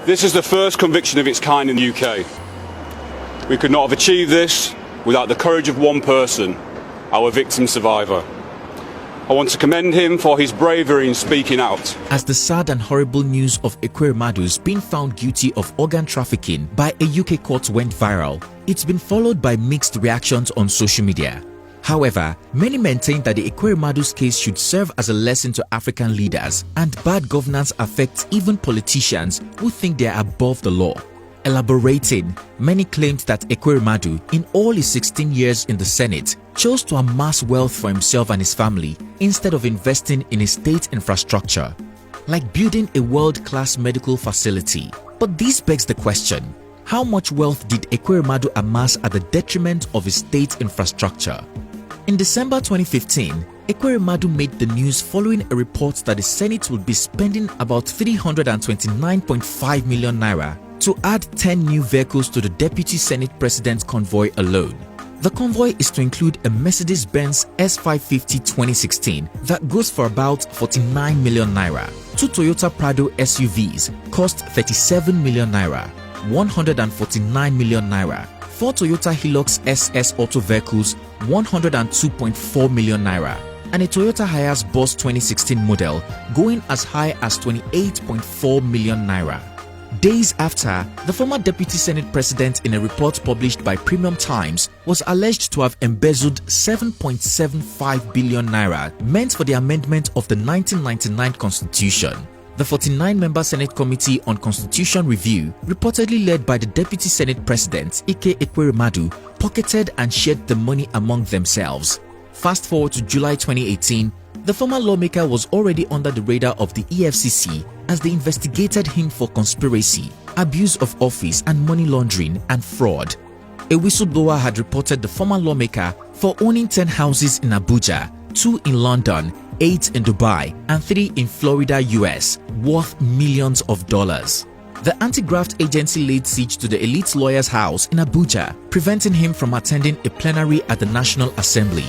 This is the first conviction of its kind in the UK. We could not have achieved this without the courage of one person, our victim survivor. I want to commend him for his bravery in speaking out. As the sad and horrible news of Ekweremadu's being found guilty of organ trafficking by a UK court went viral, it's been followed by mixed reactions on social media. However, many maintain that the Ekweremadu's case should serve as a lesson to African leaders, and bad governance affects even politicians who think they are above the law. Elaborating, many claimed that Ekweremadu, in all his 16 years in the Senate, chose to amass wealth for himself and his family instead of investing in a state infrastructure, like building a world-class medical facility. But this begs the question, how much wealth did Ekweremadu amass at the detriment of his state infrastructure? In December 2015, Ekweremadu made the news following a report that the Senate would be spending about 329.5 million naira to add 10 new vehicles to the Deputy Senate President's convoy alone. The convoy is to include a Mercedes-Benz S550 2016 that goes for about 49 million naira, 2 Toyota Prado SUVs cost 37 million naira, 149 million naira, 4 Toyota Hilux SS auto vehicles 102.4 million naira, and a Toyota Hiace Boss 2016 model going as high as 28.4 million naira. Days after, the former Deputy Senate President, in a report published by Premium Times, was alleged to have embezzled 7.75 billion naira meant for the amendment of the 1999 Constitution. The 49-member Senate Committee on Constitution Review, reportedly led by the Deputy Senate President, Ike Ekweremadu, pocketed and shared the money among themselves. Fast forward to July 2018, the former lawmaker was already under the radar of the EFCC as they investigated him for conspiracy, abuse of office and money laundering and fraud. A whistleblower had reported the former lawmaker for owning 10 houses in Abuja, 2 in London, 8 in Dubai and 3 in Florida, US, worth millions of dollars. The anti-graft agency laid siege to the elite lawyer's house in Abuja, preventing him from attending a plenary at the National Assembly.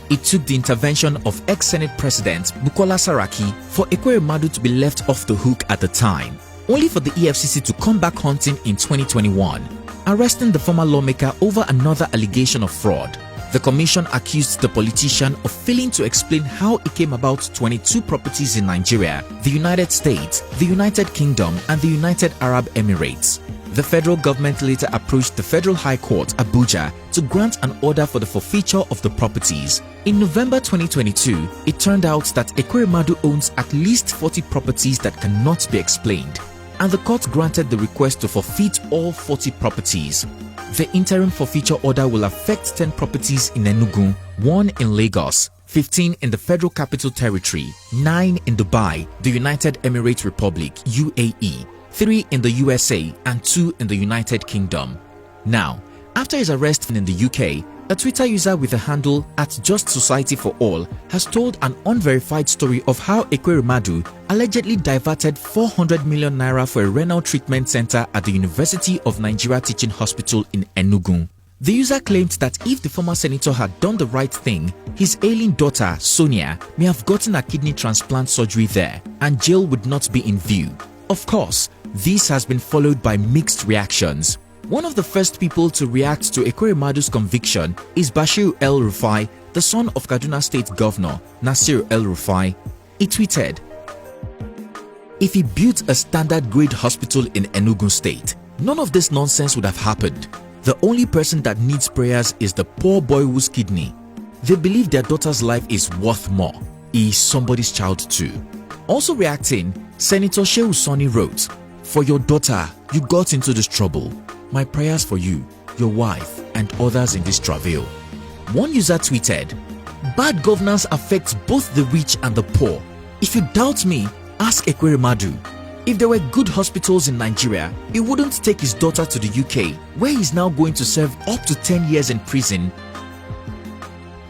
It took the intervention of ex-Senate President Bukola Saraki for Ekweremadu to be left off the hook at the time, only for the EFCC to come back hunting in 2021, arresting the former lawmaker over another allegation of fraud. The commission accused the politician of failing to explain how he came about 22 properties in Nigeria, the United States, the United Kingdom, and the United Arab Emirates. The federal government later approached the Federal High Court, Abuja, to grant an order for the forfeiture of the properties. In November 2022, it turned out that Ekweremadu owns at least 40 properties that cannot be explained, and the court granted the request to forfeit all 40 properties. The interim forfeiture order will affect 10 properties in Enugu, 1 in Lagos, 15 in the Federal Capital Territory, 9 in Dubai, the United Emirates Republic, UAE, 3 in the USA and 2 in the United Kingdom. Now, after his arrest in the UK, a Twitter user with the handle @JustSocietyForAll has told an unverified story of how Ekweremadu allegedly diverted 400 million naira for a renal treatment center at the University of Nigeria Teaching Hospital in Enugu. The user claimed that if the former senator had done the right thing, his ailing daughter, Sonia, may have gotten a kidney transplant surgery there and jail would not be in view. Of course, this has been followed by mixed reactions. One of the first people to react to Ekweremadu's conviction is Bashir El-Rufai, the son of Kaduna State Governor Nasir El-Rufai. He tweeted, "If he built a standard-grade hospital in Enugu State, none of this nonsense would have happened. The only person that needs prayers is the poor boy whose kidney. They believe their daughter's life is worth more. He is somebody's child too." Also reacting, Senator Shehu Sani wrote, "For your daughter, you got into this trouble. My prayers for you, your wife, and others in this travail." One user tweeted, "Bad governance affects both the rich and the poor. If you doubt me, ask Ekweremadu. If there were good hospitals in Nigeria, he wouldn't take his daughter to the UK, where he is now going to serve up to 10 years in prison."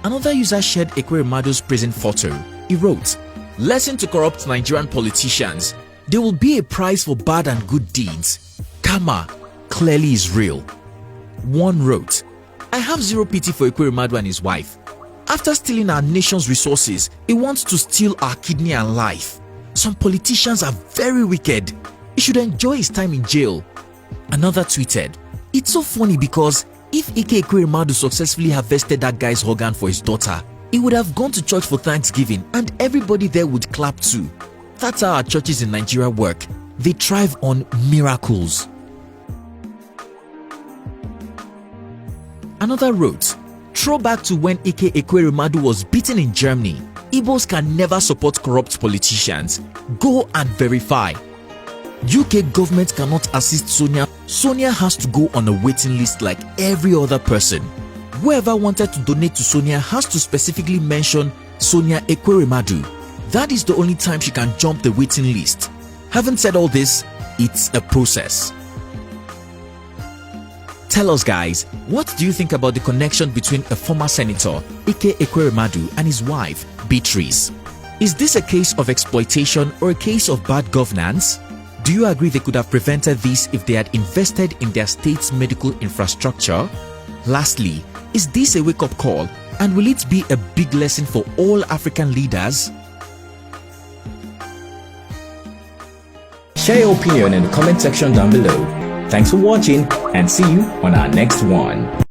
Another user shared Ekweremadu's prison photo. He wrote, "Lesson to corrupt Nigerian politicians. There will be a price for bad and good deeds. Karma clearly is real." One wrote, "I have zero pity for Ekweremadu and his wife. After stealing our nation's resources, he wants to steal our kidney and life. Some politicians are very wicked. He should enjoy his time in jail. Another tweeted, "It's so funny because if Ike Ekweremadu successfully harvested that guy's organ for his daughter, he would have gone to church for Thanksgiving and everybody there would clap too. That's how our churches in Nigeria work. They thrive on miracles." Another wrote, "Throwback to when Ike Ekweremadu was beaten in Germany. Igbos can never support corrupt politicians. Go and verify. UK government cannot assist Sonia. Sonia has to go on a waiting list like every other person. Whoever wanted to donate to Sonia has to specifically mention Sonia Ekweremadu. That is the only time she can jump the waiting list. Having said all this, it's a process." Tell us guys, what do you think about the connection between a former senator, Ike Ekweremadu, and his wife, Beatrice? Is this a case of exploitation or a case of bad governance? Do you agree they could have prevented this if they had invested in their state's medical infrastructure? Lastly, is this a wake-up call, and will it be a big lesson for all African leaders? Share your opinion in the comment section down below. Thanks for watching and see you on our next one.